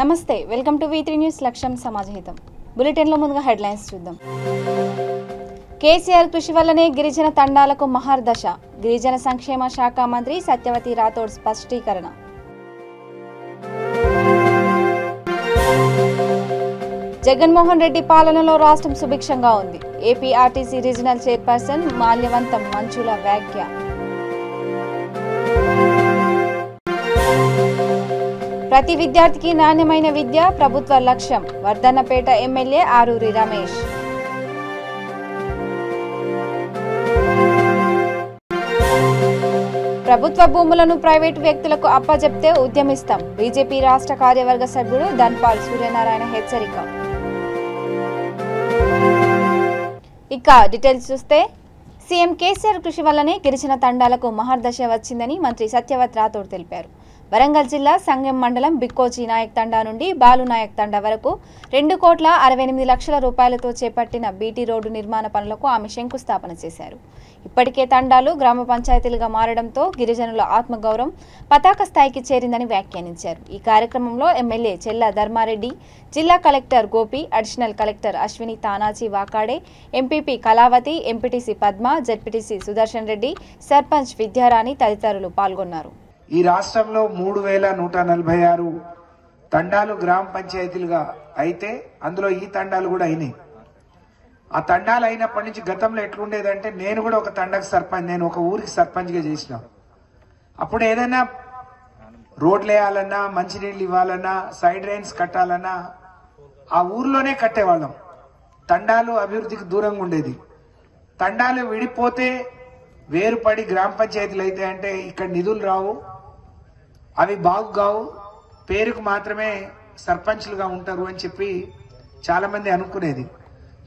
నమస్తే welcome to V3 news లక్ష్యం సమాజహితం bulletin లో ముందుగా హెడ్లైన్స్ చూద్దాం. కేసీఆర్ కృషి వల్లనే గిరిజన తండాలకు మహర్దశ గిరిజన సంక్షేమ శాఖ మంత్రి సత్యవతి రాథోడ్ స్పష్టీకరణ. జగన్మోహన్ రెడ్డి పాలనలో రాష్ట్రం సుభిక్షంగా ఉంది. AP RTC regional chairperson Malyavantham Manchula వ్యాఖ్య. ప్రతి విద్యార్థికి నాణ్యమైన విద్య ప్రభుత్వ లక్ష్యం వర్ధన్నపేట ఎమ్మెల్యే ఆరూరి రమేష్. ప్రభుత్వ భూములను ప్రైవేటు వ్యక్తులకు అప్పజెప్తే ఉద్యమిస్తాం బీజేపీ రాష్ట్ర కార్యవర్గ సభ్యుడు ధన్పాల్ సూర్యనారాయణ హెచ్చరిక. ఇక డీటెయిల్స్ చూస్తే సీఎం కేసీఆర్ కృషి వల్లనే గిరిజన తండాలకు మహర్దశ వచ్చిందని మంత్రి సత్యవతి రాథోడ్ తెలిపారు. వరంగల్ జిల్లా సంగెం మండలం బిక్కోజీ నాయక్ తండా నుండి బాలు నాయక్ తండా వరకు 2,68,00,000 రూపాయలతో చేపట్టిన బీటీ రోడ్డు నిర్మాణ పనులకు ఆమె శంకుస్థాపన చేశారు. ఇప్పటికే తండాలు గ్రామ పంచాయతీలుగా మారడంతో గిరిజనుల ఆత్మగౌరవం పతాక స్థాయికి చేరిందని వ్యాఖ్యానించారు. ఈ కార్యక్రమంలో ఎమ్మెల్యే చెల్లా ధర్మారెడ్డి, జిల్లా collector Gopi, additional collector Ashwini Tanaji Wakade, MPP Kalavathi, MPTC Padma, ZPTC Sudarshan Reddy, sarpanch Vidyarani తదితరులు పాల్గొన్నారు. ఈ రాష్ట్రంలో 3,146 తండాలు గ్రామ పంచాయతీలుగా అయితే అందులో ఈ తండాలు కూడా అయినాయి. ఆ తండాలు అయినప్పటి నుంచి గతంలో ఎట్లుండేదంటే నేను కూడా ఒక తండకు సర్పంచ్, నేను ఒక ఊరికి సర్పంచ్గా చేసిన. అప్పుడు ఏదైనా రోడ్లు వేయాలన్నా, మంచినీళ్ళు ఇవ్వాలన్నా, సైడ్ రైన్స్ కట్టాలన్నా ఆ ఊర్లోనే కట్టేవాళ్ళం. తండాలు అభివృద్ధికి దూరంగా ఉండేది. తండాలు విడిపోతే వేరుపడి గ్రామ పంచాయతీలు అయితే అంటే ఇక్కడ నిధులు రావు, అవి బాగు కావు, పేరుకు మాత్రమే సర్పంచ్లుగా ఉంటారు అని చెప్పి చాలా మంది అనుకునేది.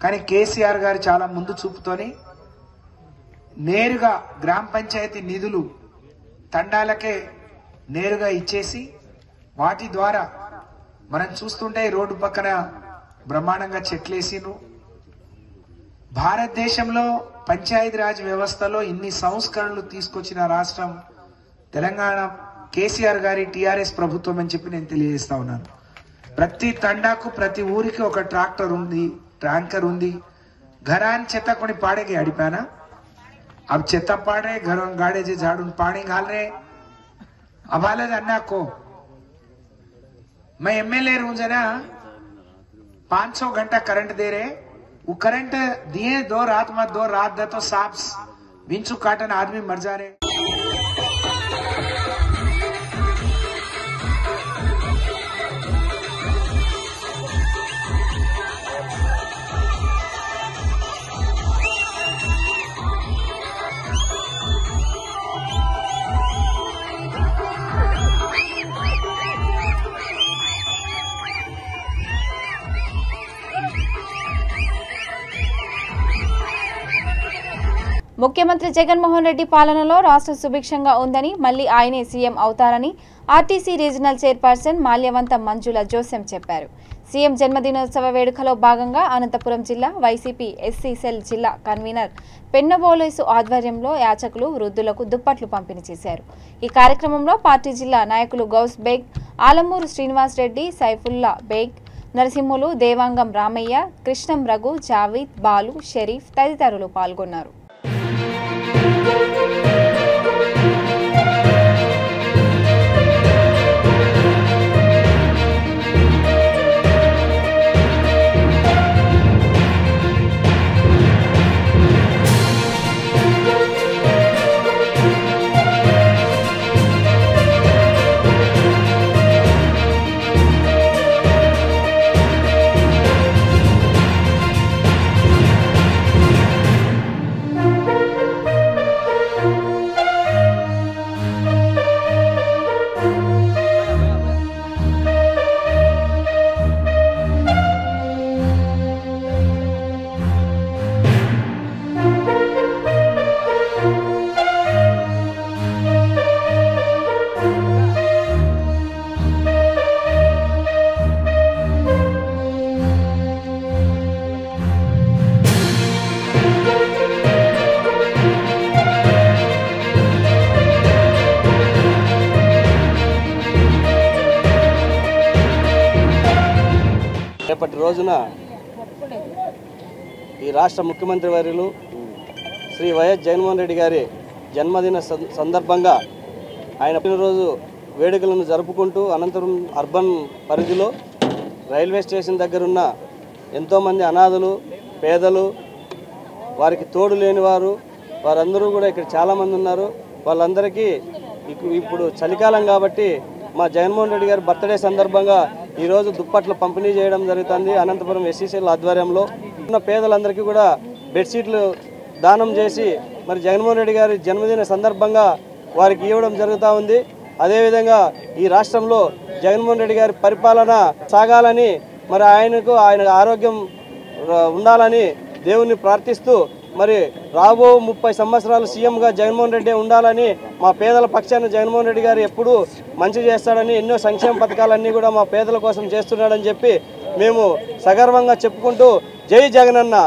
కానీ కేసీఆర్ గారు చాలా ముందు చూపుతోని నేరుగా గ్రామ పంచాయతీ నిధులు తండాలకే నేరుగా ఇచ్చేసి వాటి ద్వారా మనం చూస్తుంటే రోడ్డు పక్కన బ్రహ్మాండంగా చెట్లేసిను. భారతదేశంలో పంచాయతీరాజ్ వ్యవస్థలో ఇన్ని సంస్కరణలు తీసుకొచ్చిన రాష్ట్రం తెలంగాణ కేసీఆర్ గారి టీఆర్ఎస్ ప్రభుత్వం అని చెప్పి నేను తెలియజేస్తా ఉన్నాను. ప్రతి తండాకు ప్రతి ఊరికి ఒక ట్రాక్టర్ ఉంది, ట్యాంకర్ ఉంది. घरान చెత్త कोणी पाड़े के अड़ी पाना अब చెత్త पाड़ रहे घरों गाड़े जे झाड़ू पानी घाल रहे. अब हाल अन्ना को मैं एमएलए हूं जना 500 घंटा करंट दे रहे. वो करंट दिए 2 रात में 2 रात दे तो सांप विंचू काटन आदमी मर जा रहे. ముఖ్యమంత్రి జగన్మోహన్ రెడ్డి పాలనలో రాష్ట్రం సుభిక్షంగా ఉందని, మళ్లీ ఆయనే సీఎం అవుతారని ఆర్టీసీ రీజనల్ చైర్పర్సన్ మాల్యవంతం మంజుల జోసెం చెప్పారు. సీఎం జన్మదినోత్సవ వేడుకలో భాగంగా అనంతపురం జిల్లా వైసీపీ ఎస్సీ సెల్ జిల్లా కన్వీనర్ పెన్నబోలేసు ఆధ్వర్యంలో యాచకులు, వృద్ధులకు దుప్పట్లు పంపిణీ చేశారు. ఈ కార్యక్రమంలో పార్టీ జిల్లా నాయకులు గౌస్ బేగ్, ఆలమూరు శ్రీనివాస్ రెడ్డి, సైఫుల్లా బేగ్, నరసింహులు, దేవాంగం రామయ్య, కృష్ణం రఘు, జావీద్, బాలు, షరీఫ్ తదితరులు పాల్గొన్నారు. రేపటి రోజున ఈ రాష్ట్ర ముఖ్యమంత్రి వర్యులు శ్రీ వైఎస్ జగన్మోహన్ రెడ్డి గారి జన్మదిన సందర్భంగా ఆయన పుట్టినరోజు వేడుకలను జరుపుకుంటూ అనంతపురం అర్బన్ పరిధిలో రైల్వే స్టేషన్ దగ్గరున్న ఎంతోమంది అనాథలు, పేదలు, వారికి తోడు లేని వారందరూ కూడా ఇక్కడ చాలామంది ఉన్నారు. వాళ్ళందరికీ ఇప్పుడు చలికాలం కాబట్టి మా జగన్మోహన్ రెడ్డి గారి బర్త్డే సందర్భంగా ఈరోజు దుప్పట్లు పంపిణీ చేయడం జరుగుతుంది. అనంతపురం ఎస్సీసీల ఆధ్వర్యంలో ఉన్న పేదలందరికీ కూడా బెడ్షీట్లు దానం చేసి మరి జగన్మోహన్ రెడ్డి గారి జన్మదిన సందర్భంగా వారికి ఇవ్వడం జరుగుతూ ఉంది. అదేవిధంగా ఈ రాష్ట్రంలో జగన్మోహన్ రెడ్డి గారి పరిపాలన సాగాలని, మరి ఆయన ఆరోగ్యం ఉండాలని దేవుణ్ణి ప్రార్థిస్తూ మరి రాబో 30 సంవత్సరాలు సీఎంగా జగన్మోహన్ రెడ్డి ఉండాలని, మా పేదల పక్షాన జగన్మోహన్ రెడ్డి గారు ఎప్పుడూ మంచి చేస్తాడని, ఎన్నో సంక్షేమ పథకాలన్నీ కూడా మా పేదల కోసం చేస్తున్నాడని చెప్పి మేము సగర్వంగా చెప్పుకుంటూ జై జగనన్న,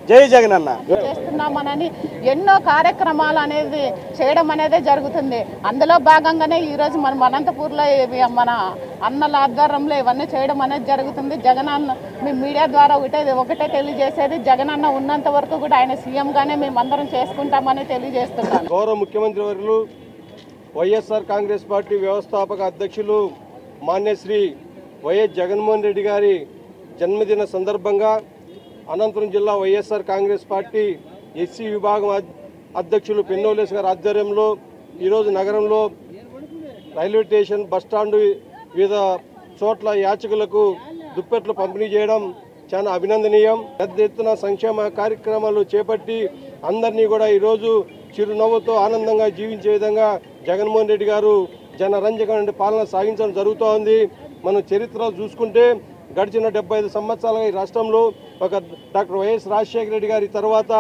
జై జగనన్న చేస్తున్నామని ఎన్నో కార్యక్రమాలు అనేది చేయడం అనేది జరుగుతుంది. అందులో భాగంగానే ఈరోజు మనం అనంతపూర్లో మన అన్నల ఆధ్వర్యంలో ఇవన్నీ చేయడం అనేది జరుగుతుంది. జగనన్న మీ మీడియా ద్వారా ఒకటే తెలియజేసేది, జగనన్న ఉన్నంత వరకు కూడా ఆయన సీఎంగానే మేమందరం చేసుకుంటామని తెలియజేస్తున్నాను. గౌరవ ముఖ్యమంత్రి వర్యులు వైఎస్ఆర్ కాంగ్రెస్ పార్టీ వ్యవస్థాపక అధ్యక్షులు మాన్యశ్రీ వైఎస్ జగన్మోహన్ రెడ్డి గారి జన్మదిన సందర్భంగా అనంతపురం జిల్లా వైఎస్ఆర్ కాంగ్రెస్ పార్టీ ఎస్సీ విభాగం అధ్యక్షులు పెన్నోలేస్ గారి ఆధ్వర్యంలో ఈరోజు నగరంలో రైల్వే స్టేషన్, బస్టాండు, వివిధ చోట్ల యాచకులకు దుప్పెట్లు పంపిణీ చేయడం చాలా అభినందనీయం. పెద్ద ఎత్తున సంక్షేమ కార్యక్రమాలు చేపట్టి అందరినీ కూడా ఈరోజు చిరునవ్వుతో ఆనందంగా జీవించే విధంగా జగన్మోహన్ రెడ్డి గారు జనరంజకమైన పాలన సాగించడం జరుగుతూ ఉంది. మనం చరిత్ర చూసుకుంటే గడిచిన 75 సంవత్సరాలుగా ఈ రాష్ట్రంలో ఒక డాక్టర్ వైఎస్ రాజశేఖర రెడ్డి గారి తర్వాత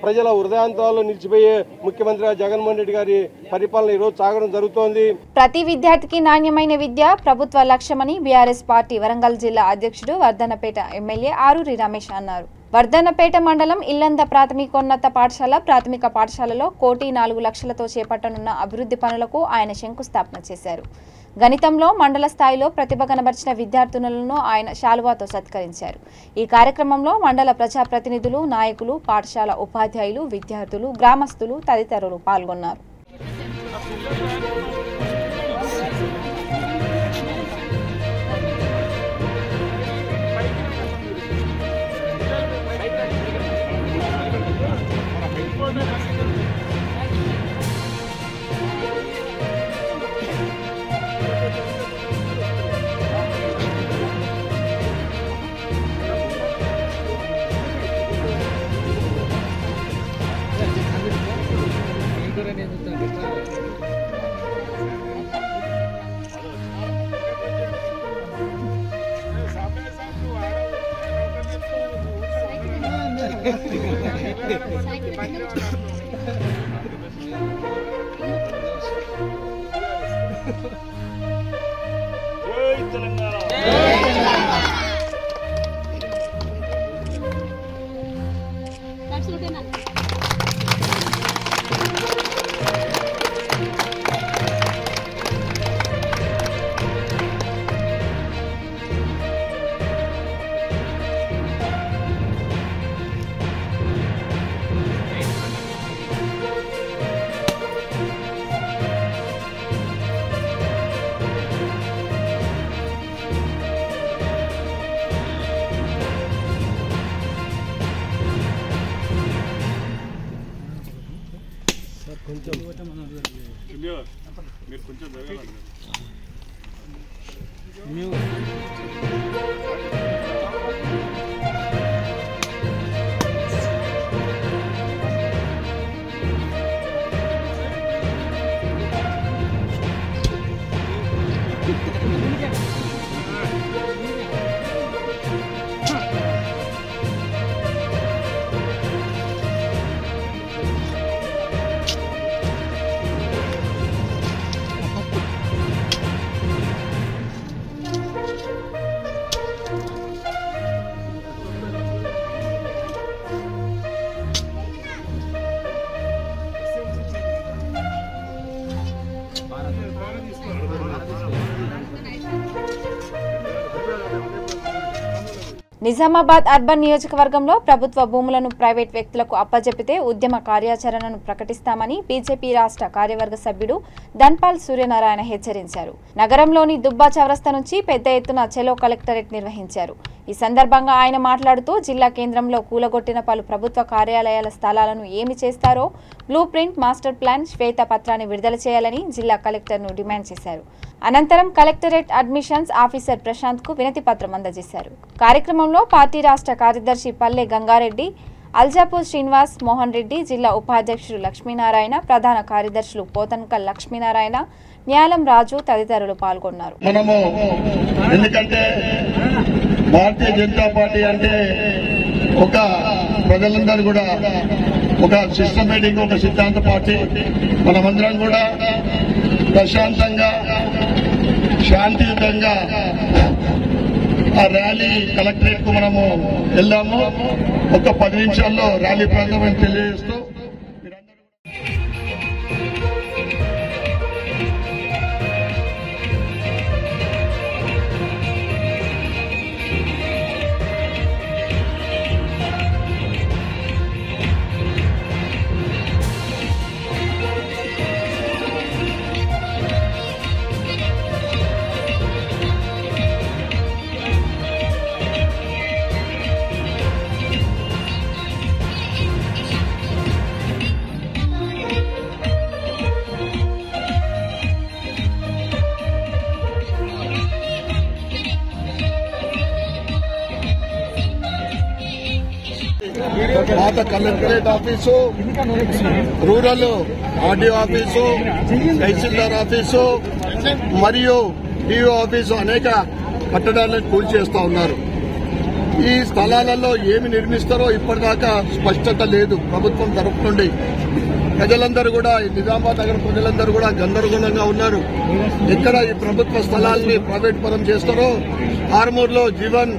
ప్రజల హృదయాంతరాల్లో నిలిచిపోయే ముఖ్యమంత్రిగా జగన్మోహన్ రెడ్డి గారి పరిపాలన ఈరోజు సాగడం జరుగుతోంది. ప్రతి విద్యార్థికి నాణ్యమైన విద్య ప్రభుత్వ లక్ష్యమని బీఆర్ఎస్ పార్టీ వరంగల్ జిల్లా అధ్యక్షుడు వర్ధన్నపేట ఎమ్మెల్యే ఆరూరి రమేష్ అన్నారు. వర్ధన్నపేట మండలం ఇల్లంద ప్రాథమికోన్నత పాఠశాల ప్రాథమిక పాఠశాలలో 1,04 లక్షలతో చేపట్టనున్న అభివృద్ధి పనులకు ఆయన శంకుస్థాపన చేశారు. గణితంలో మండల స్థాయిలో ప్రతిభ కనబర్చిన విద్యార్థినులను ఆయన శాలువాతో సత్కరించారు. ఈ కార్యక్రమంలో మండల ప్రజాప్రతినిధులు, నాయకులు, పాఠశాల ఉపాధ్యాయులు, విద్యార్థులు, గ్రామస్తులు తదితరులు పాల్గొన్నారు. మీరు కొంచెం జరగాలి. నిజామాబాద్ అర్బన్ నియోజకవర్గంలో ప్రభుత్వ భూములను ప్రైవేట్ వ్యక్తులకు అప్పజెపితే ఉద్యమ కార్యాచరణను ప్రకటిస్తామని బీజేపీ రాష్ట్ర కార్యవర్గ సభ్యుడు ధన్పాల్ సూర్యనారాయణ హెచ్చరించారు. నగరంలోని దుబ్బా చౌరస్తా నుంచి పెద్ద ఎత్తున చెలో కలెక్టరేట్ నిర్వహించారు. ఈ సందర్భంగా ఆయన మాట్లాడుతూ జిల్లా కేంద్రంలో కూలగొట్టిన పలు ప్రభుత్వ కార్యాలయాల స్థలాలను ఏమి చేస్తారో బ్లూ ప్రింట్, మాస్టర్ ప్లాన్, శ్వేత పత్రాన్ని విడుదల చేయాలని జిల్లా కలెక్టర్ను డిమాండ్ చేశారు. అనంతరం కలెక్టరేట్ అడ్మిషన్స్ ఆఫీసర్ ప్రశాంత్ కు వినతి పత్రం అందజేశారు. కార్యక్రమంలో పార్టీ రాష్ట్ర కార్యదర్శి పల్లె గంగారెడ్డి, అల్జాపూర్ శ్రీనివాస్, మోహన్ రెడ్డి, జిల్లా ఉపాధ్యక్షుడు లక్ష్మీనారాయణ, ప్రధాన కార్యదర్శులు పోతన్కల్ లక్ష్మీనారాయణ, న్యాలం రాజు తదితరులు పాల్గొన్నారు. మనము ఎందుకంటే భారతీయ జనతా పార్టీ అంటే ఒక ప్రజలందరూ కూడా ఒక సిస్టమేటిక్, ఒక సిద్ధాంత పార్టీ. మనమందరం కూడా ప్రశాంతంగా, శాంతియుతంగా ఆ ర్యాలీ కలెక్టరేట్ కు మనము వెళ్దాము. ఒక 10 నిమిషాల్లో ర్యాలీ ప్రాంతం తెలియజేస్తూ పాత collectorate office, rural RDO office, tahsildar office మరియు డిఓ ఆఫీసు అనేక కట్టడాలను కూల్చేస్తా ఉన్నారు. ఈ స్థలాలలో ఏమి నిర్మిస్తారో ఇప్పటిదాకా స్పష్టత లేదు ప్రభుత్వం తరఫు నుండి. ప్రజలందరూ కూడా, నిజామాబాద్ నగర ప్రజలందరూ కూడా గందరగోళంగా ఉన్నారు. ఎక్కడ ఈ ప్రభుత్వ స్థలాల్ని ప్రైవేట్ పరం చేస్తారో, ఆర్మూర్లో జీవన్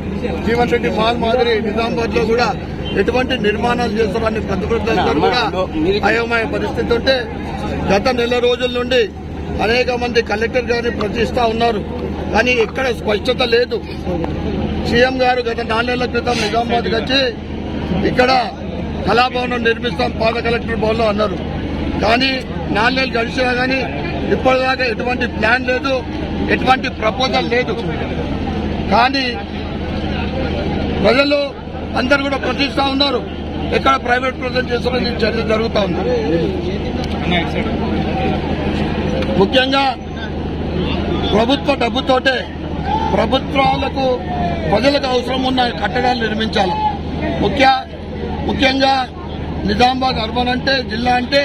రెడ్డి మాల్ మాదిరి నిజామాబాద్ లో కూడా ఎటువంటి నిర్మాణాలు చేస్తారని ప్రతిపక్షాలు కూడా అయోమయ పరిస్థితి ఉంటే, గత నెల రోజుల నుండి అనేక మంది కలెక్టర్ గారిని ప్రశ్నిస్తా ఉన్నారు. కానీ ఎక్కడ స్పష్టత లేదు. సీఎం గారు గత 4 నెలల క్రితం నిజామాబాద్కి వచ్చి ఇక్కడ కళాభవనం నిర్మిస్తాం పాత కలెక్టర్ భవన్లో అన్నారు. కానీ 4 నెలలు గడిచినా కానీ ఇప్పటిదాకా ఎటువంటి ప్లాన్ లేదు, ఎటువంటి ప్రపోజల్ లేదు. కానీ ప్రజలు అందరూ కూడా ప్రశ్నిస్తా ఉన్నారు. ఎక్కడ ప్రైవేట్ ప్రజలు చేస్తారని చర్చ జరుగుతా ఉంది. ముఖ్యంగా ప్రభుత్వ డబ్బుతోటే ప్రభుత్వాలకు ప్రజలకు అవసరం ఉన్న కట్టడాలు నిర్మించాలి. ముఖ్యంగా నిజామాబాద్ అర్బన్ అంటే, జిల్లా అంటే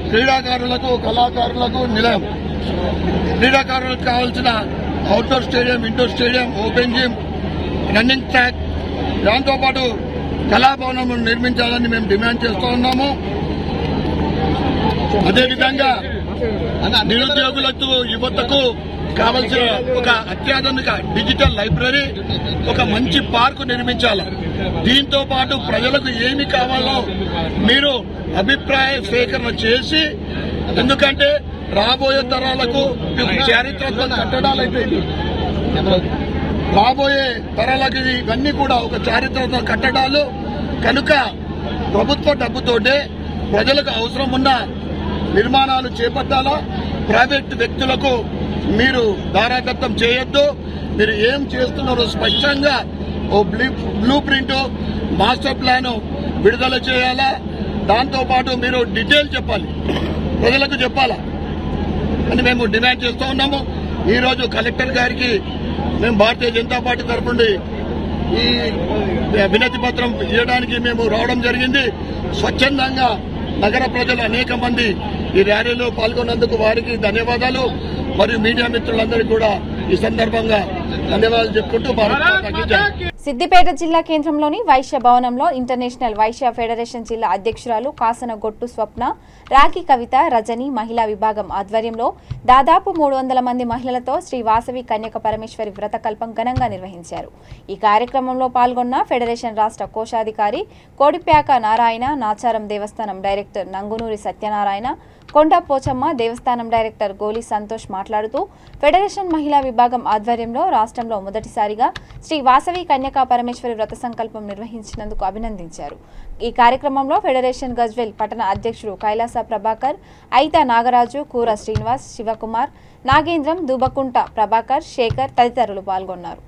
క్రీడాకారులకు, కళాకారులకు నిలయం. క్రీడాకారులకు కావాల్సిన outdoor stadium, indoor stadium, open gym, running track, దాంతోపాటు కళాభవనం నిర్మించాలని మేము డిమాండ్ చేస్తూ ఉన్నాము. అదేవిధంగా నిరుద్యోగులకు, యువతకు కావలసిన ఒక అత్యాధునిక డిజిటల్ లైబ్రరీ, ఒక మంచి పార్కు నిర్మించాలి. దీంతో పాటు ప్రజలకు ఏమి కావాలో మీరు అభిప్రాయ సేకరణ చేసి, ఎందుకంటే రాబోయే తరాలకు చారిత్రక కట్టడాలైతే రాబోయే తరాలకి ఇవన్నీ కూడా ఒక చారిత్రక కట్టడాలు కనుక ప్రభుత్వ డబ్బుతోటే ప్రజలకు అవసరం ఉన్న నిర్మాణాలు చేపట్టాలా. ప్రైవేట్ వ్యక్తులకు మీరు దారాదత్తం చేయొద్దు. మీరు ఏం చేస్తున్నారో స్పష్టంగా ఓ బ్లూ ప్రింట్, మాస్టర్ ప్లాన్ విడుదల చేయాలా. దాంతోపాటు మీరు డీటెయిల్ చెప్పాలి, ప్రజలకు చెప్పాలా అని మేము డిమాండ్ చేస్తూ ఉన్నాము. ఈరోజు కలెక్టర్ గారికి మేము భారతీయ జనతా పార్టీ తరఫు నుండి ఈ వినతి పత్రం ఇవ్వడానికి మేము రావడం జరిగింది. స్వచ్ఛందంగా నగర ప్రజలు అనేక మంది ఈ ర్యాలీలో పాల్గొన్నందుకు వారికి ధన్యవాదాలు. మరియు మీడియా మిత్రులందరికీ కూడా ఈ సందర్భంగా ధన్యవాదాలు చెప్పుకుంటూ సిద్దిపేట జిల్లా కేంద్రంలోని వైశ్య భవనంలో ఇంటర్నేషనల్ వైశ్య ఫెడరేషన్ జిల్లా అధ్యక్షురాలు కాసన గొట్టు స్వప్న, రాఖీ కవిత, రజని మహిళా విభాగం ఆధ్వర్యంలో దాదాపు 300 మంది మహిళలతో శ్రీ వాసవి కన్యక పరమేశ్వరి వ్రతకల్పం ఘనంగా నిర్వహించారు. ఈ కార్యక్రమంలో పాల్గొన్న ఫెడరేషన్ రాష్ట్ర కోశాధికారి కోడిప్యాక నారాయణ, నాచారం దేవస్థానం డైరెక్టర్ నంగునూరి సత్యనారాయణ, కొండ పోచమ్మ, దేవస్థానం డైరెక్టర్ గోలి సంతోష్ మాట్లాడుతూ ఫెడరేషన్ మహిళా విభాగం ఆధ్వర్యంలో రాష్ట్రంలో మొదటిసారిగా శ్రీ వాసవి కన్యక కన్యకా పరమేశ్వరి వ్రత సంకల్పం నిర్వహించినందుకు అభినందించారు. ఈ కార్యక్రమంలో ఫెడరేషన్ గజ్వేల్ పట్టణ అధ్యక్షుడు కైలాస ప్రభాకర్, ఐతా నాగరాజు, కూర శ్రీనివాస్, శివకుమార్, నాగేంద్రం, దుబకుంట ప్రభాకర్, శేఖర్ తదితరులు పాల్గొన్నారు.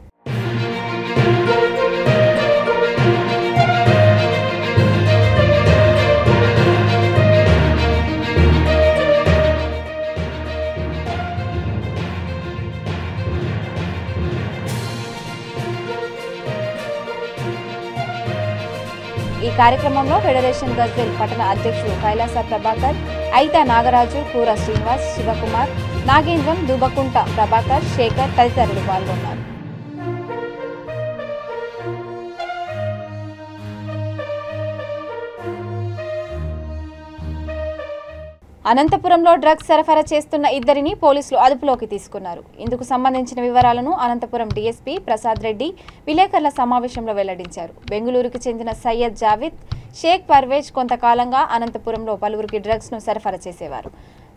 ఈ కార్యక్రమంలో ఫెడరేషన్ గజ్వేల్ పట్టణ అధ్యక్షుడు కైలాస ప్రభాకర్, ఐతా నాగరాజు, కూర శ్రీనివాస్, శివకుమార్, నాగేంద్రం, దుబకుంట ప్రభాకర్, శేఖర్ తదితరులు పాల్గొన్నారు. అనంతపురంలో డ్రగ్స్ సరఫరా చేస్తున్న ఇద్దరిని పోలీసులు అదుపులోకి తీసుకున్నారు. ఇందుకు సంబంధించిన వివరాలను అనంతపురం డీఎస్పీ ప్రసాద్ రెడ్డి విలేకరుల సమావేశంలో వెల్లడించారు. బెంగళూరుకు చెందిన సయ్యద్ జావేద్, షేక్ పర్వేజ్ కొంతకాలంగా అనంతపురంలో పలువురికి డ్రగ్స్ ను సరఫరా చేసేవారు.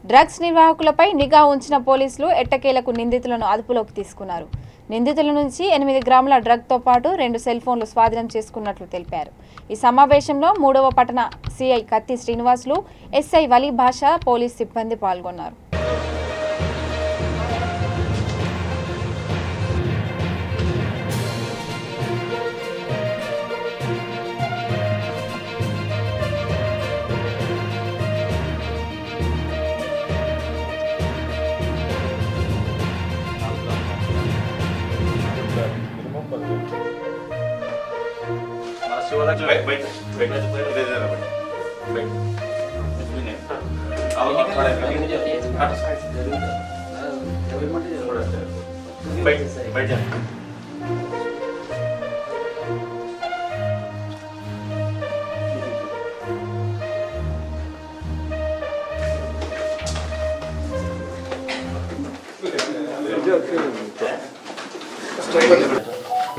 డ్రగ్స్ నిర్వాహకులపై నిఘా ఉంచిన పోలీసులు ఎట్టకేలకు నిందితులను అదుపులోకి తీసుకున్నారు. నిందితుల నుంచి 8 గ్రాముల డ్రగ్తో పాటు 2 సెల్ ఫోన్లు స్వాధీనం చేసుకున్నట్లు తెలిపారు. ఈ సమావేశంలో 3వ పట్టణ సిఐ కత్తి శ్రీనివాసులు, ఎస్ఐ వలీ భాషా, పోలీస్ సిబ్బంది పాల్గొన్నారు.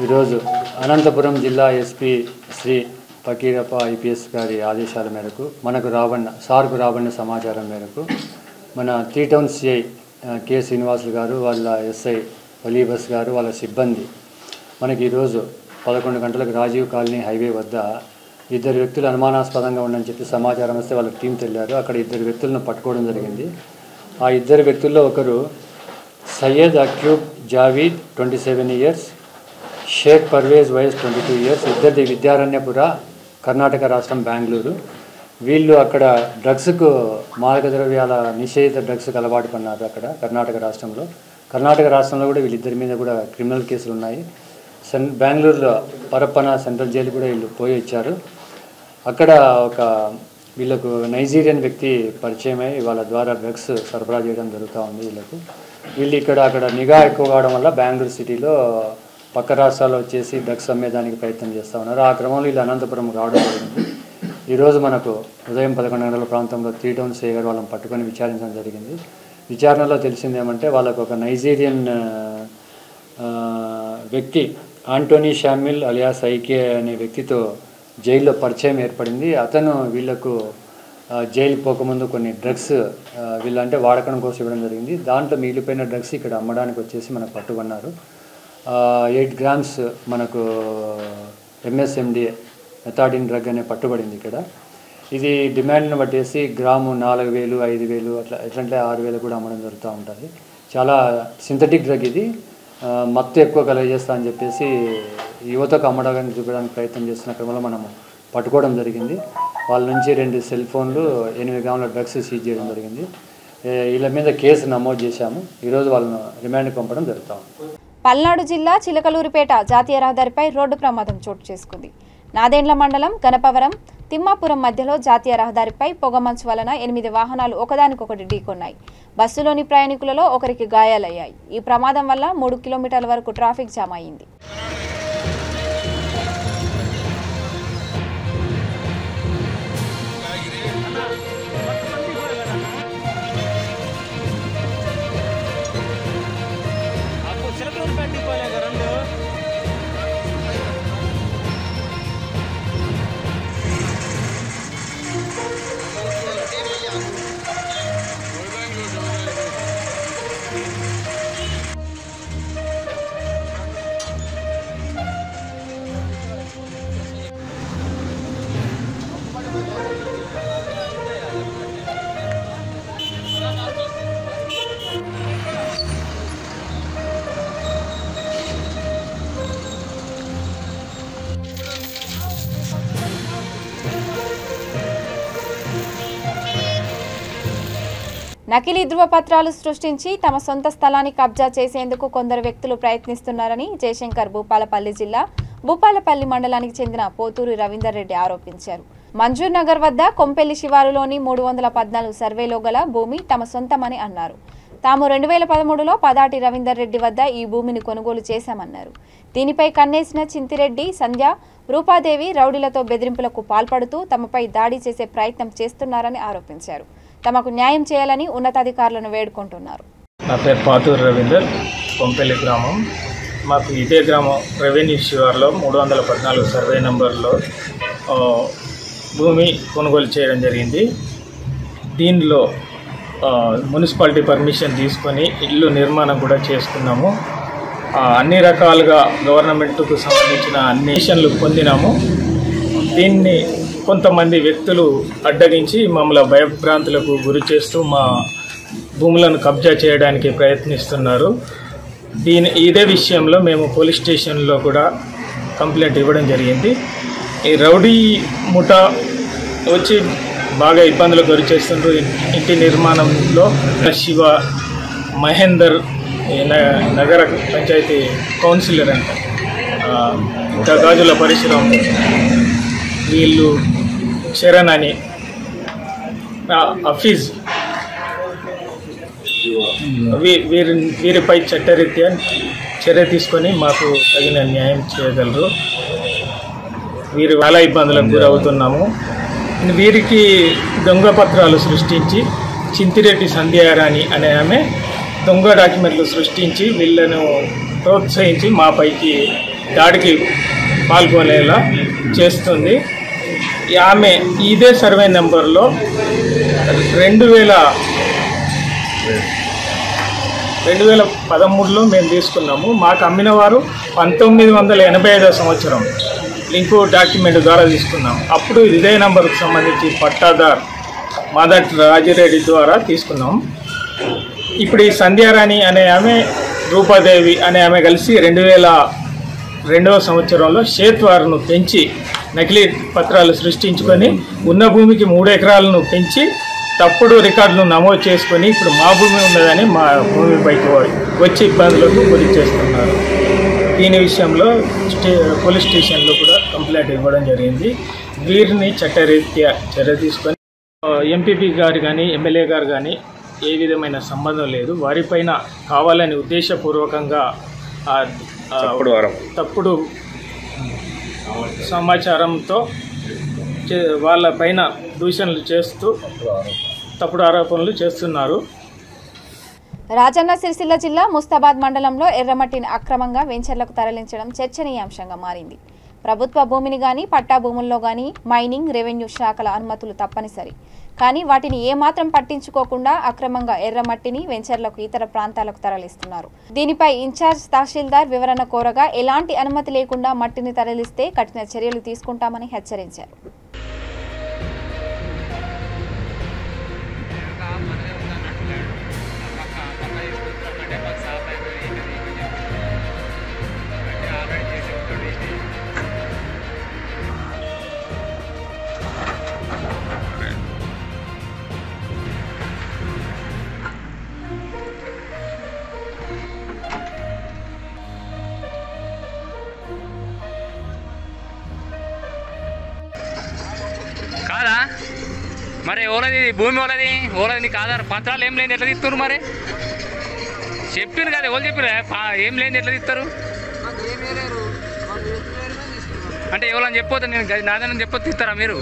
ఈరోజు అనంతపురం జిల్లా ఎస్పీ శ్రీ ఫకీరప్ప ఐపీఎస్ గారి ఆదేశాల మేరకు సార్కు రాబడిన సమాచారం మేరకు మన 3 టౌన్ సిఐ కె శ్రీనివాసులు గారు, వాళ్ళ ఎస్ఐ వలీబస్ గారు, వాళ్ళ సిబ్బంది మనకి ఈరోజు 11 గంటలకు రాజీవ్ కాలనీ హైవే వద్ద 2 వ్యక్తులు అనుమానాస్పదంగా ఉండని చెప్పి సమాచారం వస్తే వాళ్ళ టీం వెళ్ళారు. అక్కడ 2 వ్యక్తులను పట్టుకోవడం జరిగింది. ఆ 2 వ్యక్తుల్లో ఒకరు సయ్యద్ అక్యూబ్ జావీద్ 27 ఇయర్స్, షేక్ పర్వేజ్ వయస్ 22 ఇయర్స్, ఇద్దరిది విద్యారణ్యపుర, కర్ణాటక రాష్ట్రం బెంగళూరు. వీళ్ళు అక్కడ డ్రగ్స్కు మాదక ద్రవ్యాల నిషేధిత డ్రగ్స్కి అలవాటు పన్నారు. అక్కడ కర్ణాటక రాష్ట్రంలో కూడా వీళ్ళిద్దరి మీద కూడా క్రిమినల్ కేసులు ఉన్నాయి. బెంగళూరులో పరప్పన సెంట్రల్ జైలు కూడా వీళ్ళు పోయి ఇచ్చారు. అక్కడ వీళ్ళకు నైజీరియన్ వ్యక్తి పరిచయమై వాళ్ళ ద్వారా డ్రగ్స్ సరఫరా చేయడం జరుగుతూ ఉంది. వీళ్ళు అక్కడ నిఘా ఎక్కువ కావడం వల్ల బెంగళూరు సిటీలో పక్క రాష్ట్రాల్లో వచ్చేసి డ్రగ్స్ అమ్మేదానికి ప్రయత్నం చేస్తూ ఉన్నారు. ఆ క్రమంలో వీళ్ళు అనంతపురం రావడం జరిగింది. ఈరోజు మనకు ఉదయం 11 గంటల ప్రాంతంలో 3 టౌన్ సిఐ గారు వాళ్ళని పట్టుకొని విచారించడం జరిగింది. విచారణలో తెలిసిందేమంటే వాళ్ళకు ఒక నైజీరియన్ వ్యక్తి ఆంటోనీ షామిల్ అలియాస్ ఐకే అనే వ్యక్తితో జైల్లో పరిచయం ఏర్పడింది. అతను వీళ్లకు జైలు పోకముందు కొన్ని డ్రగ్స్ వీళ్ళంటే వాడకం కోసం ఇవ్వడం జరిగింది. దాంట్లో మిగిలిపోయిన డ్రగ్స్ ఇక్కడ అమ్మడానికి వచ్చేసి మనకు పట్టుకున్నారు. 8 గ్రామ్స్ మనకు MSMDA మెథాడిన్ డ్రగ్ అనే పట్టుబడింది ఇక్కడ. ఇది డిమాండ్ను బట్టేసి గ్రాము 4,000, 5,000 ఎట్లంటే 6,000 కూడా అమ్మడం జరుగుతూ ఉంటుంది. చాలా సింథటిక్ డ్రగ్ ఇది. మత్తు ఎక్కువ కలగజేస్తా అని చెప్పేసి యువతకు అమ్మడానికి చూపడానికి ప్రయత్నం చేస్తున్న క్రమంలో మనము పట్టుకోవడం జరిగింది. వాళ్ళ నుంచి 2 సెల్ ఫోన్లు, 8 గ్రాముల డ్రగ్స్ సీజ్ చేయడం జరిగింది. వీళ్ళ మీద కేసు నమోదు చేశాము. ఈరోజు వాళ్ళను రిమాండ్కి పంపడం జరుగుతాం. పల్నాడు జిల్లా చిలకలూరిపేట జాతీయ రహదారిపై రోడ్డు ప్రమాదం చోటు చేసుకుంది. నాదెండ్ల మండలం గణపవరం తిమ్మాపురం మధ్యలో జాతీయ రహదారిపై పొగమంచు వలన 8 వాహనాలు ఒకదానికొకటి ఢీకొన్నాయి. బస్సులోని ప్రయాణికులలో ఒకరికి గాయాలయ్యాయి. ఈ ప్రమాదం వల్ల 3 కిలోమీటర్ల వరకు ట్రాఫిక్ జామ్ అయింది. నకిలీ ధృవపత్రాలు సృష్టించి తమ సొంత స్థలాన్ని కబ్జా చేసేందుకు కొందరు వ్యక్తులు ప్రయత్నిస్తున్నారని జయశంకర్ భూపాలపల్లి జిల్లా భూపాలపల్లి మండలానికి చెందిన పోతూరి రవీందర్ రెడ్డి ఆరోపించారు. మంజూర్ నగర్ వద్ద కొంపెల్లి శివారులోని 314 సర్వేలో గల భూమి తమ సొంతమని అన్నారు. తాము 2013లో పదాటి రవీందర్ రెడ్డి వద్ద ఈ భూమిని కొనుగోలు చేశామన్నారు. దీనిపై కన్నేసిన చింతిరెడ్డి, సంధ్య, రూపాదేవి రౌడీలతో బెదిరింపులకు పాల్పడుతూ తమపై దాడి చేసే ప్రయత్నం చేస్తున్నారని ఆరోపించారు. తమకు న్యాయం చేయాలని ఉన్నతాధికారులను వేడుకుంటున్నారు. నా పేరు పాతూరు రవీందర్, కొంపెల్లి గ్రామం. మాకు ఇదే గ్రామం రెవెన్యూ శివార్లో 314 సర్వే నంబర్లో భూమి కొనుగోలు చేయడం జరిగింది. దీనిలో మున్సిపాలిటీ పర్మిషన్ తీసుకొని ఇల్లు నిర్మాణం కూడా చేసుకున్నాము. అన్ని రకాలుగా గవర్నమెంట్కు సంబంధించిన అన్ని మిషన్లు పొందినాము. దీన్ని కొంతమంది వ్యక్తులు అడ్డగించి మమ్మల్ని భయభ్రాంతులకు గురి చేస్తూ మా భూములను కబ్జా చేయడానికి ప్రయత్నిస్తున్నారు. ఇదే విషయంలో మేము పోలీస్ స్టేషన్లో కూడా కంప్లైంట్ ఇవ్వడం జరిగింది. ఈ రౌడీ ముఠా వచ్చి బాగా ఇబ్బందులకు గురి చేస్తుండ్రు. ఇంటి నిర్మాణంలో శివ, మహేందర్, నగర పంచాయతీ కౌన్సిలర్ అంట, గాజుల పరిశ్రమ, వీళ్ళు శరణ్ అని, హఫీజ్, వీరిపై చట్టరీత్యా చర్య తీసుకొని మాకు తగిన న్యాయం చేయగలరు. వీరు చాలా ఇబ్బందులకు గురవుతున్నాము. వీరికి దొంగ పత్రాలు సృష్టించి చింతిరెడ్డి సంధ్యారాణి అనే ఆమె దొంగ డాక్యుమెంట్లు సృష్టించి వీళ్ళను ప్రోత్సహించి మాపైకి దాడికి పాల్గొనేలా చేస్తుంది. ఆమె ఇదే సర్వే నెంబర్లో 2013లో మేము తీసుకున్నాము. మాకు అమ్మిన వారు 1985 సంవత్సరం లింకు డాక్యుమెంట్ ద్వారా తీసుకున్నాం. అప్పుడు ఇదే నంబర్కు సంబంధించి పట్టాదార్ మాదట్ రాజిరెడ్డి ద్వారా తీసుకున్నాం. ఇప్పుడు ఈ సంధ్యారాణి అనే ఆమె, రూపాదేవి అనే ఆమె కలిసి 2002వ సంవత్సరంలో షేత్వార్ను పెంచి నకిలీ పత్రాలు సృష్టించుకొని ఉన్న భూమికి 3 ఎకరాలను పెంచి తప్పుడు రికార్డులు నమోదు చేసుకొని ఇప్పుడు మా భూమి ఉన్నదని మా భూమిపైకి వచ్చి ఇబ్బందులకు గురి చేస్తున్నారు. దీని విషయంలో పోలీస్ స్టేషన్లో కూడా కంప్లైంట్ ఇవ్వడం జరిగింది. వీరిని చట్టరీత్యా చర్య తీసుకొని ఎంపీపీ గారు కానీ ఎమ్మెల్యే గారు కానీ ఏ విధమైన సంబంధం లేదు. వారిపైన కావాలని ఉద్దేశపూర్వకంగా తప్పుడు సమాచారంతో వాళ్ళపైన దూషణలు చేస్తూ తప్పుడు ఆరోపణలు చేస్తున్నారు. రాజన్న సిరిసిల్ల జిల్లా ముస్తాబాద్ మండలంలో ఎర్రమట్టిని అక్రమంగా వెంచర్లకు తరలించడం చర్చనీయాంశంగా మారింది. ప్రభుత్వ భూమిని గాని, పట్టా భూముల్లో గాని మైనింగ్, రెవెన్యూ శాఖల అనుమతులు తప్పనిసరి. కానీ వాటిని ఏమాత్రం పట్టించుకోకుండా అక్రమంగా ఎర్రమట్టిని వెంచర్లకు, ఇతర ప్రాంతాలకు తరలిస్తున్నారు. దీనిపై ఇన్ఛార్జ్ తహసీల్దార్ వివరణ కోరగా ఎలాంటి అనుమతి లేకుండా మట్టిని తరలిస్తే కఠిన చర్యలు తీసుకుంటామని హెచ్చరించారు. కాదా మరి ఓలది భూమి ఓలది నీకు ఆధార పత్రాలు ఏం లేని ఎట్లా తీస్తారు? మరి చెప్పారు కదా, ఎవరు చెప్పారు ఏం లేని ఎట్లా తీస్తారు అంటే ఎవరని చెప్పొద్దు, నేను నాదని చెప్పొద్దు తీస్తారా మీరు?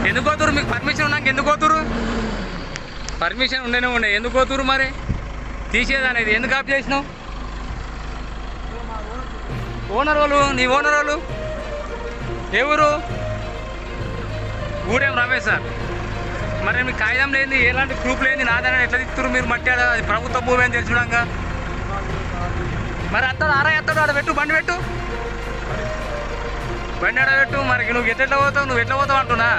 ఎందుకు పోతురు? మీకు పర్మిషన్ ఉన్నాక ఎందుకు పోతురు? పర్మిషన్ ఉండే ఎందుకు పోతురు? మరి తీసేదనేది ఎందుకు ఆఫ్ చేసినావు? ఓనర్ వాళ్ళు, నీ ఓనర్ వాళ్ళు ఎవరు? గూడెం రమేష్ సార్. మరి మీకు కాగితం లేని ఎలాంటి ప్రూఫ్ లేని నాదని ఎట్లా తిప్పుతారు మీరు? మట్టి అది ప్రభుత్వ భూమి అని తెలుసుడాక మరి అత్తడు ఆరా ఎత్తాడు ఆడ పెట్టు, బండి పెట్టు, బండి ఆడ పెట్టు. మరి నువ్వు ఎట్లా పోతావు, నువ్వు ఎట్లా పోతావు అంటున్నా.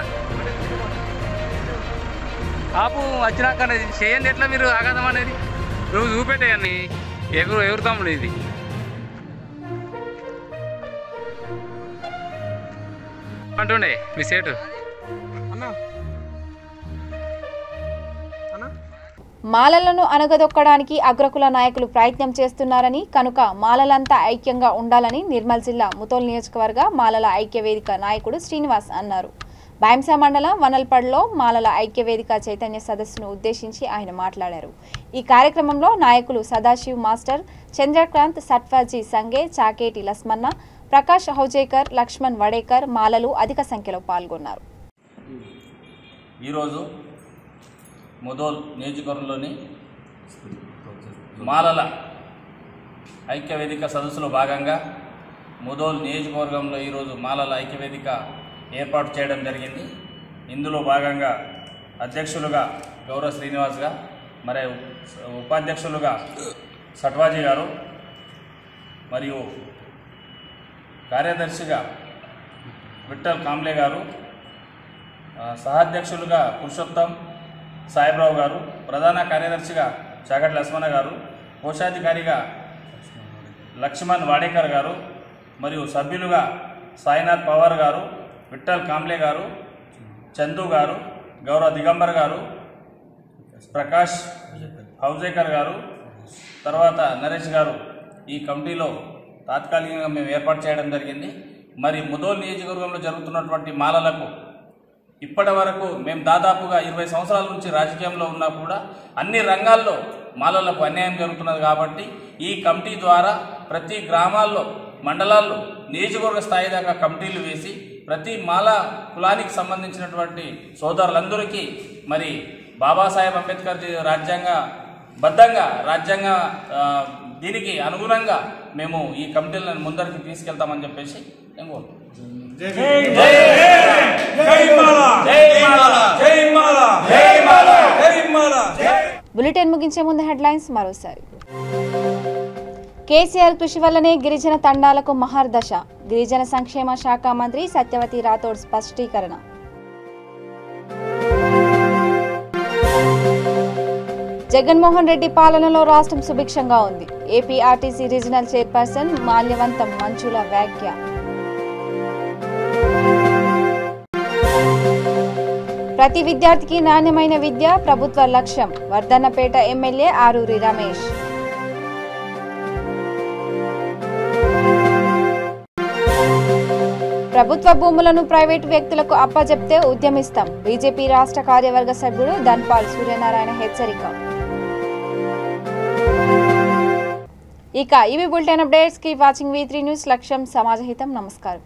ఆపు వచ్చినాక చేయండి. ఎట్లా మీరు ఆగాదం అనేది నువ్వు చూపెట్టేయన్ని ఎగురుతాము ఇది. అంటుండే మీ సేటు మాలలను అణగదొక్కడానికి అగ్రకుల నాయకులు ప్రయత్నం చేస్తున్నారని, కనుక మాలలంతా ఐక్యంగా ఉండాలని నిర్మల్ జిల్లా ముతోల్ నియోజకవర్గ మాలల ఐక్యవేదిక నాయకుడు శ్రీనివాస్ అన్నారు. బైంసా మండలం వనల్పడ్లో మాలల ఐక్యవేదిక చైతన్య సదస్సును ఉద్దేశించి ఆయన మాట్లాడారు. ఈ కార్యక్రమంలో నాయకులు సదాశివ్ మాస్టర్, చంద్రకాంత్, సట్వాజీ సంగే, చాకేటి లస్మన్న, ప్రకాష్ హౌజేకర్, లక్ష్మణ్ వడేకర్, మాలలు అధిక సంఖ్యలో పాల్గొన్నారు. ఈరోజు ముదోల్ నియోజకవర్గంలోని మాలల ఐక్యవేదిక సదస్సులో భాగంగా ముదోల్ నియోజకవర్గంలో ఈరోజు మాలల ఐక్యవేదిక ఏర్పాటు చేయడం జరిగింది. ఇందులో భాగంగా అధ్యక్షులుగా గౌరవ శ్రీనివాస్గా, మరి ఉపాధ్యక్షులుగా సట్వాజీ గారు, మరియు కార్యదర్శిగా విఠల్ కాంబ్లే గారు, సహాధ్యక్షులుగా పురుషోత్తం సాయిబ్రావు గారు, ప్రధాన కార్యదర్శిగా చాగటి లక్ష్మణ గారు, కోశాధికారిగా లక్ష్మణ్ వాడేకర్ గారు, మరియు సభ్యులుగా సాయినాథ్ పవార్ గారు, విఠల్ కాంబ్లే గారు, చందు గారు, గౌరవ దిగంబర్ గారు, ప్రకాష్ హౌజేకర్ గారు, తర్వాత నరేష్ గారు ఈ కమిటీలో తాత్కాలికంగా మేము ఏర్పాటు చేయడం జరిగింది. మరి ముదోల్ నియోజకవర్గంలో జరుగుతున్నటువంటి మాలలకు ఇప్పటి వరకు మేము దాదాపుగా 20 సంవత్సరాల నుంచి రాజకీయంలో ఉన్నా కూడా అన్ని రంగాల్లో మాలలకు అన్యాయం జరుగుతున్నది. కాబట్టి ఈ కమిటీ ద్వారా ప్రతి గ్రామాల్లో, మండలాల్లో, నియోజకవర్గ స్థాయి దాకా కమిటీలు వేసి ప్రతి మాల కులానికి సంబంధించినటువంటి సోదరులందరికీ మరి బాబాసాహెబ్ అంబేద్కర్ రాజ్యాంగ దీనికి అనుగుణంగా మేము ఈ కమిటీలను ముందరికి తీసుకెళ్తామని చెప్పేసి నేను బులెటిన్ ముగించే ముందు హెడ్లైన్స్ మరోసారి. కేసీఆర్ కృషి వల్లనే గిరిజన తండాలకు మహర్దశ, గిరిజన సంక్షేమ శాఖ మంత్రి సత్యవతి రాథోడ్ స్పష్టీకరణ. జగన్మోహన్ రెడ్డి పాలనలో రాష్ట్రం సుభిక్షంగా ఉంది, APRTC regional chairperson Malyavantham Manchula వ్యాఖ్య. ప్రతి విద్యార్థికి నాణ్యమైన విద్య ప్రభుత్వ లక్ష్యం, వర్ధన్నపేట ఎమ్మెల్యే ఆరూరి రమేష్. ప్రభుత్వ భూములను ప్రైవేటు వ్యక్తులకు అప్పజెప్తే ఉద్యమిస్తాం, బీజేపీ రాష్ట్ర కార్యవర్గ సభ్యుడు ధన్పాల్ సూర్యనారాయణ హెచ్చరిక. ఇక ఇవి bulletin updates. Keep watching V3 news. లక్ష్యం సమాజహితం. నమస్కారం.